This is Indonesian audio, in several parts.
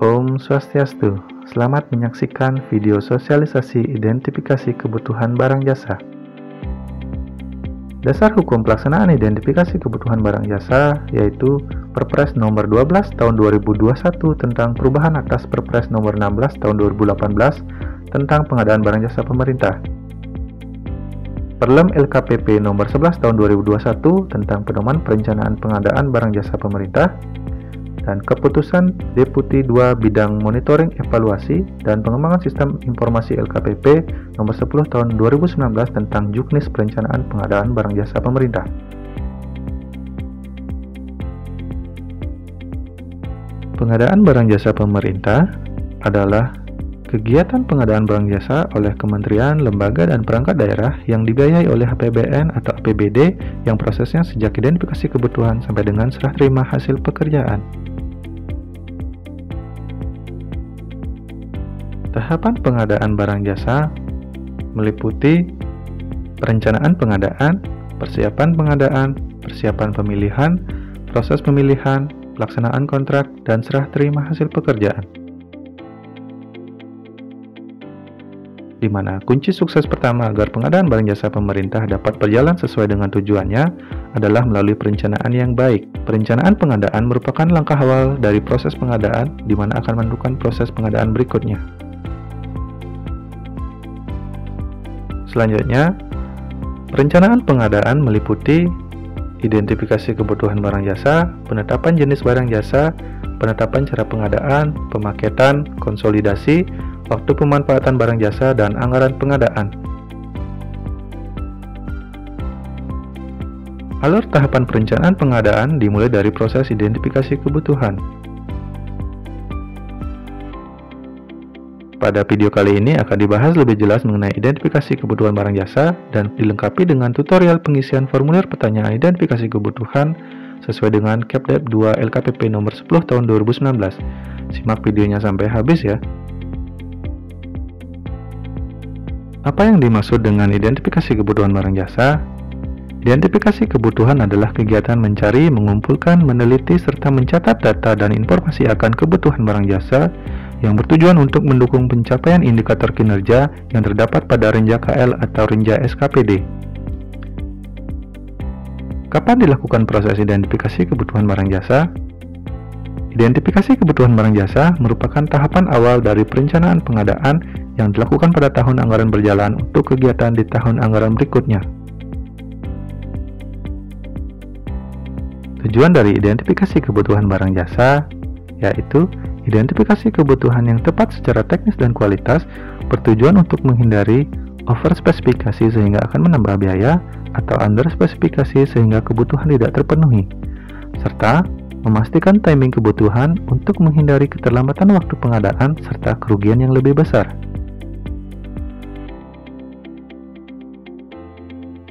Om Swastiastu. Selamat menyaksikan video sosialisasi identifikasi kebutuhan barang jasa. Dasar hukum pelaksanaan identifikasi kebutuhan barang jasa yaitu Perpres nomor 12 tahun 2021 tentang perubahan atas Perpres nomor 16 tahun 2018 tentang pengadaan barang jasa pemerintah. Perlem LKPP nomor 11 tahun 2021 tentang pedoman perencanaan pengadaan barang jasa pemerintah, dan Keputusan Deputi 2 Bidang Monitoring Evaluasi dan Pengembangan Sistem Informasi LKPP nomor 10 tahun 2019 tentang Juknis Perencanaan Pengadaan Barang Jasa Pemerintah. Pengadaan barang jasa pemerintah adalah kegiatan pengadaan barang jasa oleh kementerian, lembaga, dan perangkat daerah yang dibiayai oleh APBN atau APBD yang prosesnya sejak identifikasi kebutuhan sampai dengan serah terima hasil pekerjaan. Tahapan pengadaan barang jasa meliputi perencanaan pengadaan, persiapan pengadaan, persiapan pemilihan, proses pemilihan, pelaksanaan kontrak, dan serah terima hasil pekerjaan. Di mana kunci sukses pertama agar pengadaan barang jasa pemerintah dapat berjalan sesuai dengan tujuannya adalah melalui perencanaan yang baik. Perencanaan pengadaan merupakan langkah awal dari proses pengadaan di mana akan menentukan proses pengadaan berikutnya. Selanjutnya, perencanaan pengadaan meliputi identifikasi kebutuhan barang jasa, penetapan jenis barang jasa, penetapan cara pengadaan, pemaketan, konsolidasi, waktu pemanfaatan barang jasa, dan anggaran pengadaan. Alur tahapan perencanaan pengadaan dimulai dari proses identifikasi kebutuhan. Pada video kali ini akan dibahas lebih jelas mengenai identifikasi kebutuhan barang jasa dan dilengkapi dengan tutorial pengisian formulir pertanyaan identifikasi kebutuhan sesuai dengan Kepdep 2 LKPP nomor 10 tahun 2019. Simak videonya sampai habis ya. Apa yang dimaksud dengan identifikasi kebutuhan barang jasa? Identifikasi kebutuhan adalah kegiatan mencari, mengumpulkan, meneliti, serta mencatat data dan informasi akan kebutuhan barang jasa yang bertujuan untuk mendukung pencapaian indikator kinerja yang terdapat pada Renja KL atau Renja SKPD. Kapan dilakukan proses identifikasi kebutuhan barang jasa? Identifikasi kebutuhan barang jasa merupakan tahapan awal dari perencanaan pengadaan yang dilakukan pada tahun anggaran berjalan untuk kegiatan di tahun anggaran berikutnya. Tujuan dari identifikasi kebutuhan barang jasa yaitu identifikasi kebutuhan yang tepat secara teknis dan kualitas bertujuan untuk menghindari overspesifikasi sehingga akan menambah biaya atau underspesifikasi sehingga kebutuhan tidak terpenuhi, serta memastikan timing kebutuhan untuk menghindari keterlambatan waktu pengadaan serta kerugian yang lebih besar.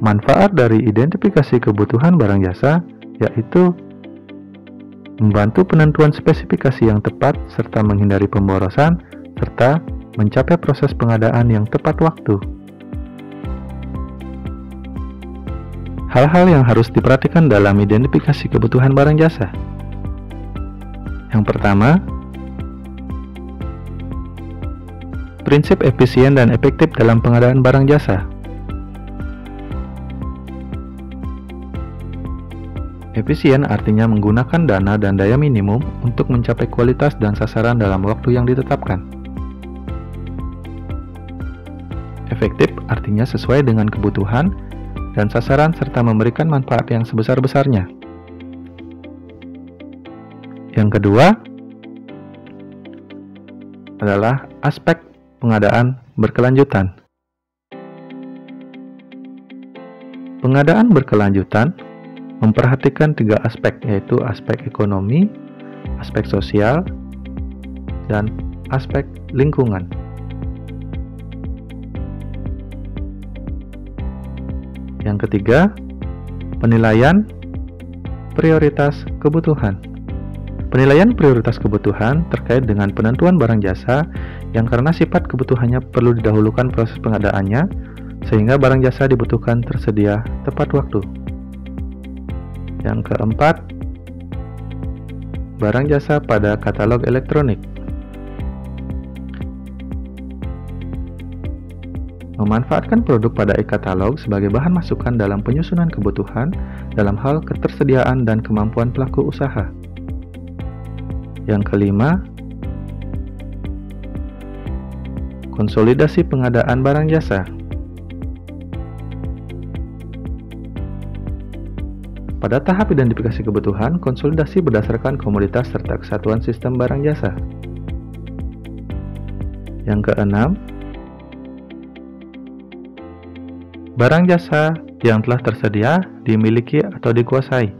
Manfaat dari identifikasi kebutuhan barang jasa yaitu membantu penentuan spesifikasi yang tepat serta menghindari pemborosan serta mencapai proses pengadaan yang tepat waktu. Hal-hal yang harus diperhatikan dalam identifikasi kebutuhan barang jasa. Yang pertama, prinsip efisien dan efektif dalam pengadaan barang jasa. Efisien artinya menggunakan dana dan daya minimum untuk mencapai kualitas dan sasaran dalam waktu yang ditetapkan. Efektif artinya sesuai dengan kebutuhan dan sasaran serta memberikan manfaat yang sebesar-besarnya. Yang kedua adalah aspek pengadaan berkelanjutan. Pengadaan berkelanjutan memperhatikan tiga aspek, yaitu aspek ekonomi, aspek sosial, dan aspek lingkungan. Yang ketiga, penilaian prioritas kebutuhan. Penilaian prioritas kebutuhan terkait dengan penentuan barang jasa yang karena sifat kebutuhannya perlu didahulukan proses pengadaannya, sehingga barang jasa dibutuhkan tersedia tepat waktu. Yang keempat, barang jasa pada katalog elektronik. Memanfaatkan produk pada e-katalog sebagai bahan masukan dalam penyusunan kebutuhan dalam hal ketersediaan dan kemampuan pelaku usaha. Yang kelima, konsolidasi pengadaan barang jasa. Pada tahap identifikasi kebutuhan, konsolidasi berdasarkan komoditas serta kesatuan sistem barang jasa. Yang keenam, barang jasa yang telah tersedia, dimiliki atau dikuasai.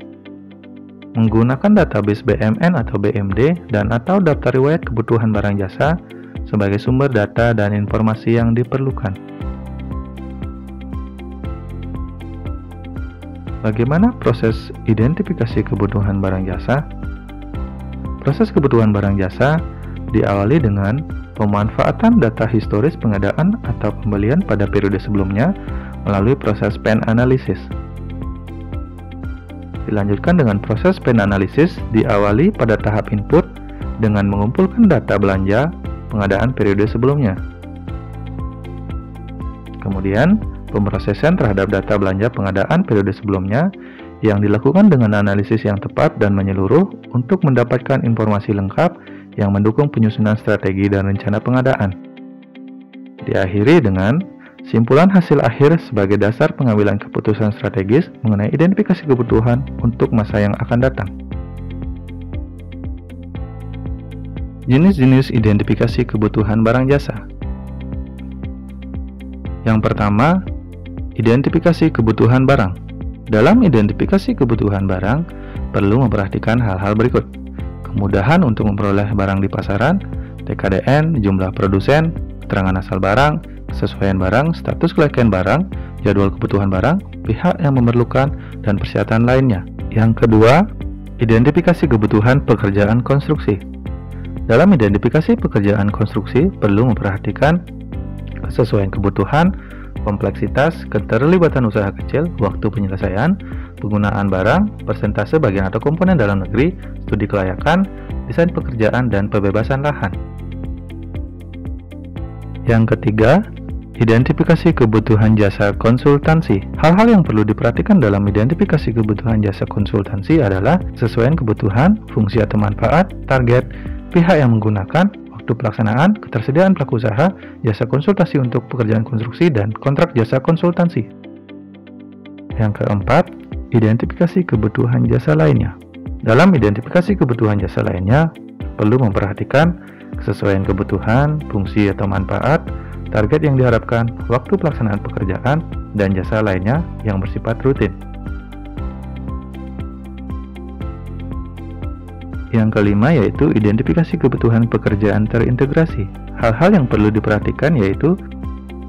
Menggunakan database BMN atau BMD dan atau daftar riwayat kebutuhan barang jasa sebagai sumber data dan informasi yang diperlukan. Bagaimana proses identifikasi kebutuhan barang jasa? Proses kebutuhan barang jasa diawali dengan pemanfaatan data historis pengadaan atau pembelian pada periode sebelumnya melalui proses spend analysis. Dilanjutkan dengan proses spend analysis diawali pada tahap input dengan mengumpulkan data belanja pengadaan periode sebelumnya. Kemudian, pemrosesan terhadap data belanja pengadaan periode sebelumnya yang dilakukan dengan analisis yang tepat dan menyeluruh untuk mendapatkan informasi lengkap yang mendukung penyusunan strategi dan rencana pengadaan. Diakhiri dengan simpulan hasil akhir sebagai dasar pengambilan keputusan strategis mengenai identifikasi kebutuhan untuk masa yang akan datang. Jenis-jenis identifikasi kebutuhan barang jasa. Yang pertama, identifikasi kebutuhan barang. Dalam identifikasi kebutuhan barang, perlu memperhatikan hal-hal berikut. Kemudahan untuk memperoleh barang di pasaran, TKDN, jumlah produsen, keterangan asal barang, kesesuaian barang, status kelayakan barang, jadwal kebutuhan barang, pihak yang memerlukan, dan persyaratan lainnya. Yang kedua, identifikasi kebutuhan pekerjaan konstruksi. Dalam identifikasi pekerjaan konstruksi, perlu memperhatikan kesesuaian kebutuhan, kompleksitas, keterlibatan usaha kecil, waktu penyelesaian, penggunaan barang, persentase bagian atau komponen dalam negeri, studi kelayakan, desain pekerjaan, dan pembebasan lahan. Yang ketiga, identifikasi kebutuhan jasa konsultansi. Hal-hal yang perlu diperhatikan dalam identifikasi kebutuhan jasa konsultansi adalah kesesuaian kebutuhan, fungsi atau manfaat, target, pihak yang menggunakan, waktu pelaksanaan, ketersediaan pelaku usaha, jasa konsultasi untuk pekerjaan konstruksi, dan kontrak jasa konsultansi. Yang keempat, identifikasi kebutuhan jasa lainnya. Dalam identifikasi kebutuhan jasa lainnya, perlu memperhatikan kesesuaian kebutuhan, fungsi atau manfaat, target yang diharapkan, waktu pelaksanaan pekerjaan, dan jasa lainnya yang bersifat rutin. Yang kelima yaitu identifikasi kebutuhan pekerjaan terintegrasi. Hal-hal yang perlu diperhatikan yaitu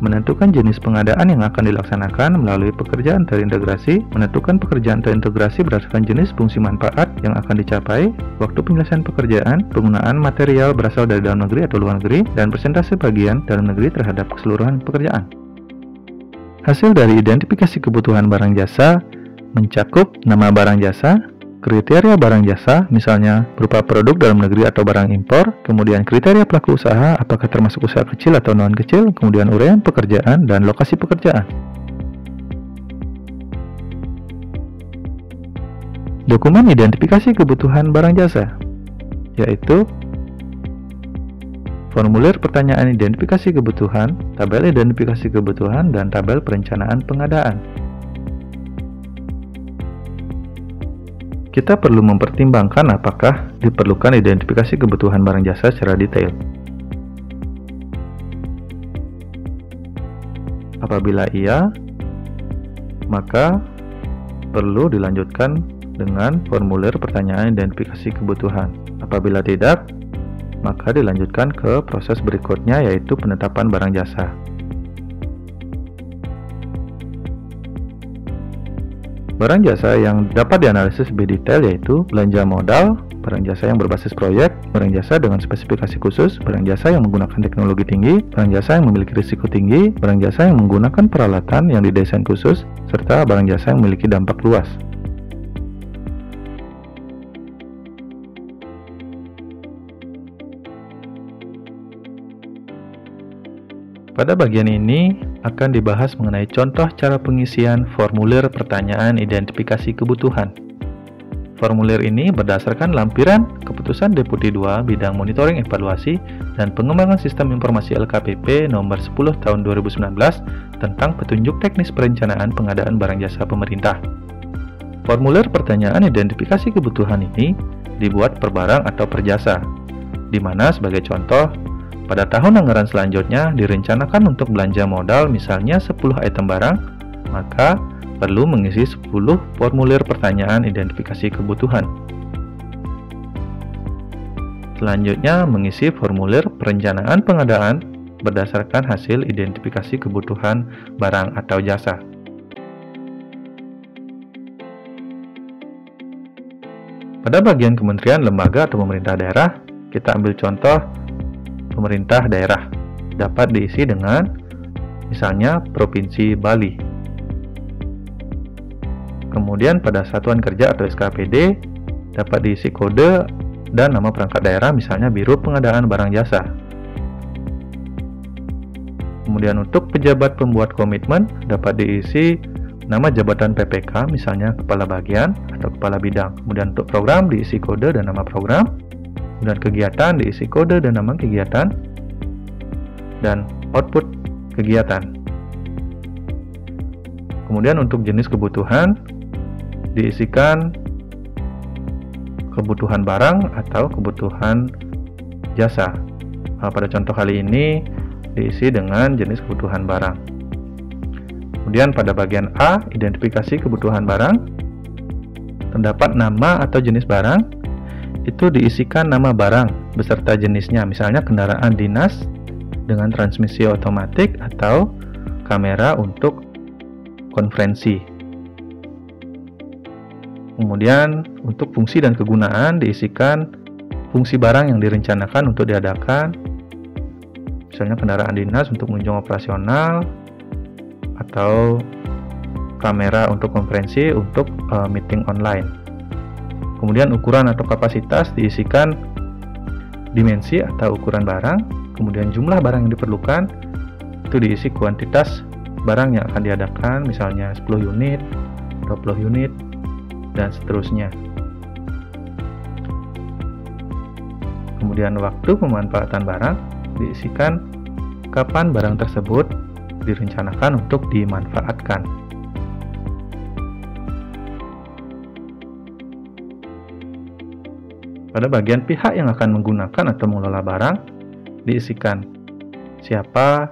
menentukan jenis pengadaan yang akan dilaksanakan melalui pekerjaan terintegrasi, menentukan pekerjaan terintegrasi berdasarkan jenis fungsi manfaat yang akan dicapai, waktu penyelesaian pekerjaan, penggunaan material berasal dari dalam negeri atau luar negeri, dan persentase bagian dalam negeri terhadap keseluruhan pekerjaan. Hasil dari identifikasi kebutuhan barang jasa mencakup nama barang jasa, kriteria barang jasa, misalnya berupa produk dalam negeri atau barang impor, kemudian kriteria pelaku usaha, apakah termasuk usaha kecil atau non-kecil, kemudian uraian pekerjaan, dan lokasi pekerjaan. Dokumen identifikasi kebutuhan barang jasa, yaitu formulir pertanyaan identifikasi kebutuhan, tabel identifikasi kebutuhan, dan tabel perencanaan pengadaan. Kita perlu mempertimbangkan apakah diperlukan identifikasi kebutuhan barang jasa secara detail. Apabila iya, maka perlu dilanjutkan dengan formulir pertanyaan identifikasi kebutuhan. Apabila tidak, maka dilanjutkan ke proses berikutnya yaitu penetapan barang jasa. Barang jasa yang dapat dianalisis lebih detail yaitu belanja modal, barang jasa yang berbasis proyek, barang jasa dengan spesifikasi khusus, barang jasa yang menggunakan teknologi tinggi, barang jasa yang memiliki risiko tinggi, barang jasa yang menggunakan peralatan yang didesain khusus, serta barang jasa yang memiliki dampak luas. Pada bagian ini akan dibahas mengenai contoh cara pengisian formulir pertanyaan identifikasi kebutuhan. Formulir ini berdasarkan lampiran Keputusan Deputi 2 Bidang Monitoring Evaluasi dan Pengembangan Sistem Informasi LKPP Nomor 10 Tahun 2019 tentang petunjuk teknis perencanaan pengadaan barang jasa pemerintah. Formulir pertanyaan identifikasi kebutuhan ini dibuat per barang atau per jasa, di mana sebagai contoh, pada tahun anggaran selanjutnya direncanakan untuk belanja modal misalnya 10 item barang, maka perlu mengisi 10 formulir pertanyaan identifikasi kebutuhan. Selanjutnya, mengisi formulir perencanaan pengadaan berdasarkan hasil identifikasi kebutuhan barang atau jasa. Pada bagian kementerian, lembaga, atau pemerintah daerah, kita ambil contoh pemerintah daerah. Dapat diisi dengan misalnya Provinsi Bali. Kemudian pada satuan kerja atau SKPD dapat diisi kode dan nama perangkat daerah, misalnya Biro Pengadaan Barang Jasa. Kemudian untuk pejabat pembuat komitmen dapat diisi nama jabatan PPK, misalnya Kepala Bagian atau Kepala Bidang. Kemudian untuk program diisi kode dan nama program. Kemudian kegiatan diisi kode dan nama kegiatan. Dan output kegiatan. Kemudian untuk jenis kebutuhan diisikan kebutuhan barang atau kebutuhan jasa. Pada contoh kali ini diisi dengan jenis kebutuhan barang. Kemudian pada bagian A, identifikasi kebutuhan barang, terdapat nama atau jenis barang, itu diisikan nama barang beserta jenisnya, misalnya kendaraan dinas dengan transmisi otomatik atau kamera untuk konferensi. Kemudian untuk fungsi dan kegunaan diisikan fungsi barang yang direncanakan untuk diadakan, misalnya kendaraan dinas untuk menunjang operasional atau kamera untuk konferensi untuk meeting online. Kemudian ukuran atau kapasitas diisikan dimensi atau ukuran barang, kemudian jumlah barang yang diperlukan itu diisi kuantitas barang yang akan diadakan, misalnya 10 unit, 20 unit, dan seterusnya. Kemudian waktu pemanfaatan barang diisikan kapan barang tersebut direncanakan untuk dimanfaatkan. Pada bagian pihak yang akan menggunakan atau mengelola barang diisikan siapa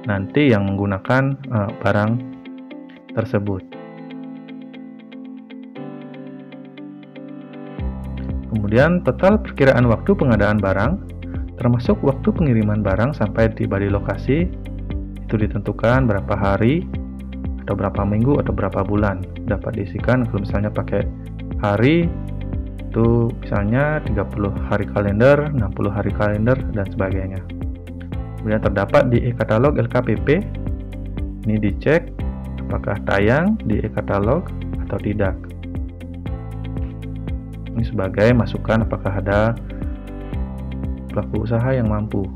nanti yang menggunakan barang tersebut. Kemudian total perkiraan waktu pengadaan barang termasuk waktu pengiriman barang sampai tiba di lokasi itu ditentukan berapa hari atau berapa minggu atau berapa bulan. Dapat diisikan kalau misalnya pakai hari itu misalnya 30 hari kalender, 60 hari kalender, dan sebagainya. Kemudian terdapat di e-katalog LKPP. Ini dicek apakah tayang di e-katalog atau tidak. Ini sebagai masukan apakah ada pelaku usaha yang mampu.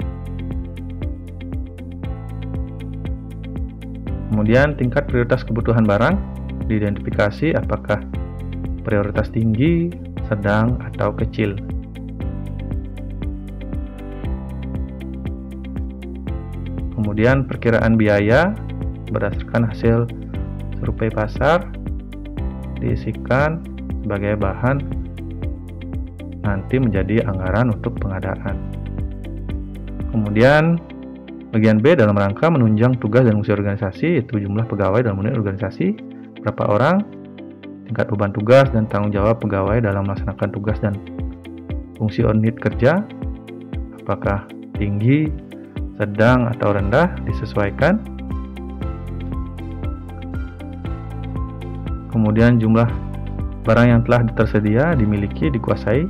Kemudian tingkat prioritas kebutuhan barang diidentifikasi apakah prioritas tinggi, sedang, atau kecil. Kemudian perkiraan biaya berdasarkan hasil survei pasar diisikan sebagai bahan nanti menjadi anggaran untuk pengadaan. Kemudian bagian B dalam rangka menunjang tugas dan fungsi organisasi, yaitu jumlah pegawai dalam unit organisasi, berapa orang, tingkat beban tugas dan tanggung jawab pegawai dalam melaksanakan tugas dan fungsi unit kerja, apakah tinggi, sedang, atau rendah, disesuaikan. Kemudian jumlah barang yang telah tersedia, dimiliki, dikuasai,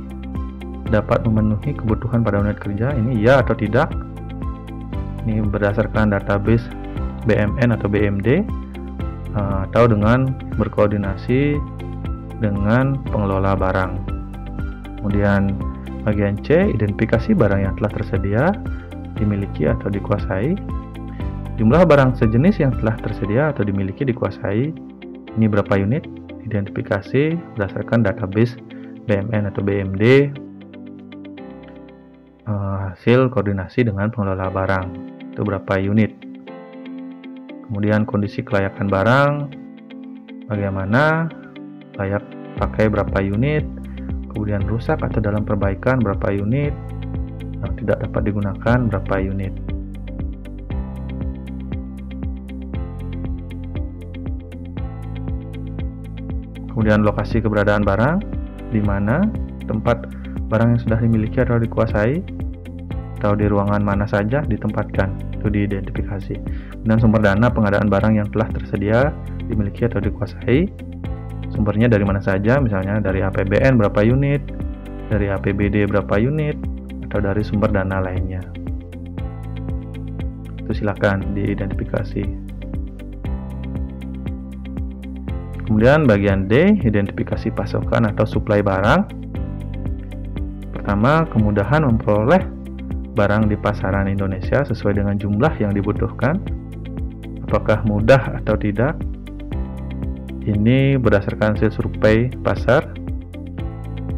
dapat memenuhi kebutuhan pada unit kerja, ini ya atau tidak. Ini berdasarkan database BMN atau BMD, atau dengan berkoordinasi dengan pengelola barang. Kemudian bagian C, identifikasi barang yang telah tersedia, dimiliki atau dikuasai. Jumlah barang sejenis yang telah tersedia atau dimiliki dikuasai, ini berapa unit, identifikasi berdasarkan database BMN atau BMD, hasil koordinasi dengan pengelola barang, itu berapa unit. Kemudian kondisi kelayakan barang, bagaimana, layak pakai berapa unit, kemudian rusak atau dalam perbaikan berapa unit, yang tidak dapat digunakan berapa unit. Kemudian lokasi keberadaan barang, di mana tempat barang yang sudah dimiliki atau dikuasai, atau di ruangan mana saja ditempatkan, itu diidentifikasi. Dan sumber dana pengadaan barang yang telah tersedia, dimiliki atau dikuasai, sumbernya dari mana saja, misalnya dari APBN berapa unit, dari APBD berapa unit, atau dari sumber dana lainnya. Itu silakan diidentifikasi. Kemudian bagian D, identifikasi pasokan atau suplai barang. Pertama, kemudahan memperoleh barang di pasaran Indonesia sesuai dengan jumlah yang dibutuhkan. Apakah mudah atau tidak? Ini berdasarkan hasil survei pasar,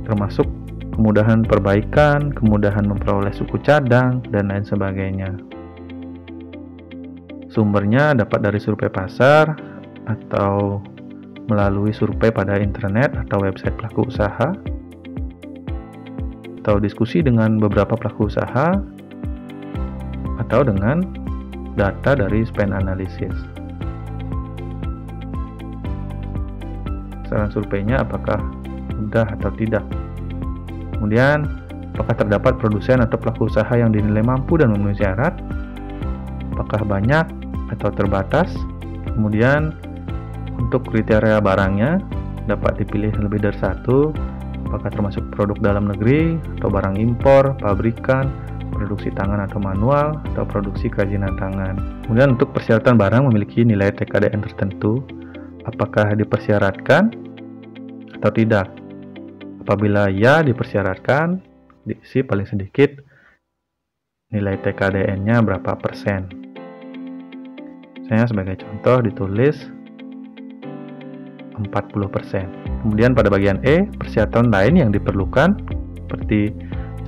termasuk kemudahan perbaikan, kemudahan memperoleh suku cadang, dan lain sebagainya. Sumbernya dapat dari survei pasar atau melalui survei pada internet atau website pelaku usaha, atau diskusi dengan beberapa pelaku usaha, atau dengan data dari spend analysis. Saran surveinya apakah mudah atau tidak. Kemudian, apakah terdapat produsen atau pelaku usaha yang dinilai mampu dan memenuhi syarat? Apakah banyak atau terbatas? Kemudian, untuk kriteria barangnya dapat dipilih lebih dari satu, apakah termasuk produk dalam negeri atau barang impor, pabrikan, produksi tangan atau manual, atau produksi kerajinan tangan. Kemudian untuk persyaratan barang memiliki nilai TKDN tertentu, apakah dipersyaratkan atau tidak. Apabila ya dipersyaratkan, diisi paling sedikit nilai TKDN-nya berapa persen. Saya sebagai contoh ditulis 40%. Kemudian pada bagian E, persyaratan lain yang diperlukan seperti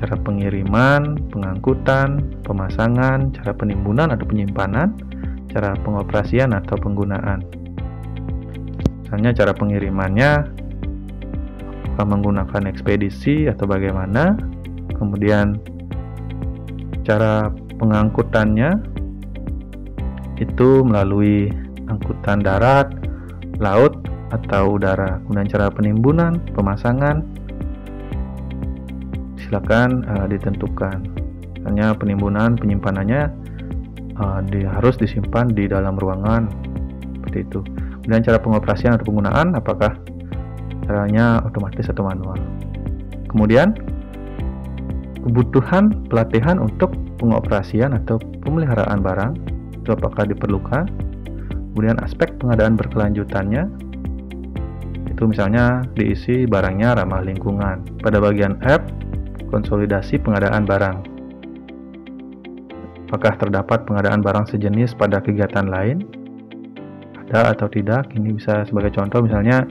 cara pengiriman, pengangkutan, pemasangan, cara penimbunan atau penyimpanan, cara pengoperasian atau penggunaan. Misalnya cara pengirimannya apakah menggunakan ekspedisi atau bagaimana. Kemudian cara pengangkutannya itu melalui angkutan darat, laut, atau udara. Kemudian cara penimbunan, pemasangan, silakan ditentukan. Misalnya penimbunan, penyimpanannya harus disimpan di dalam ruangan, seperti itu. Kemudian cara pengoperasian atau penggunaan, apakah caranya otomatis atau manual. Kemudian kebutuhan pelatihan untuk pengoperasian atau pemeliharaan barang, itu apakah diperlukan. Kemudian aspek pengadaan berkelanjutannya, itu misalnya diisi barangnya ramah lingkungan. Pada bagian F, konsolidasi pengadaan barang. Apakah terdapat pengadaan barang sejenis pada kegiatan lain? Ada atau tidak? Ini bisa sebagai contoh misalnya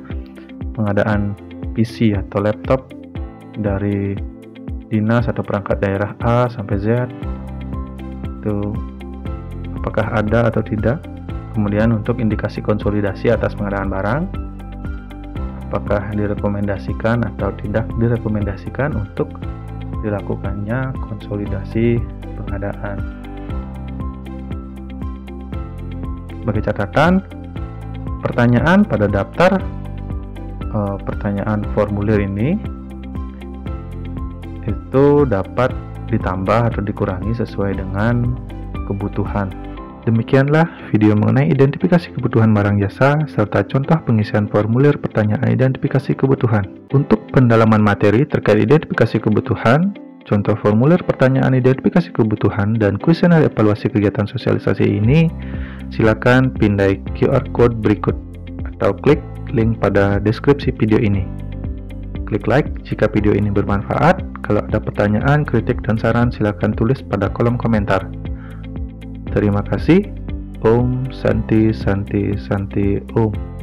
pengadaan PC atau laptop dari dinas atau perangkat daerah A sampai Z. Itu apakah ada atau tidak? Kemudian untuk indikasi konsolidasi atas pengadaan barang, apakah direkomendasikan atau tidak direkomendasikan untuk dilakukannya konsolidasi pengadaan. Sebagai catatan, pertanyaan pada daftar pertanyaan formulir ini itu dapat ditambah atau dikurangi sesuai dengan kebutuhan. Demikianlah video mengenai identifikasi kebutuhan barang jasa serta contoh pengisian formulir pertanyaan identifikasi kebutuhan. Untuk pendalaman materi terkait identifikasi kebutuhan, contoh formulir pertanyaan identifikasi kebutuhan, dan kuesioner evaluasi kegiatan sosialisasi ini, silakan pindai QR code berikut atau klik link pada deskripsi video ini. Klik like jika video ini bermanfaat. Kalau ada pertanyaan, kritik, dan saran, silakan tulis pada kolom komentar. Terima kasih. Om Santi Santi Santi Om.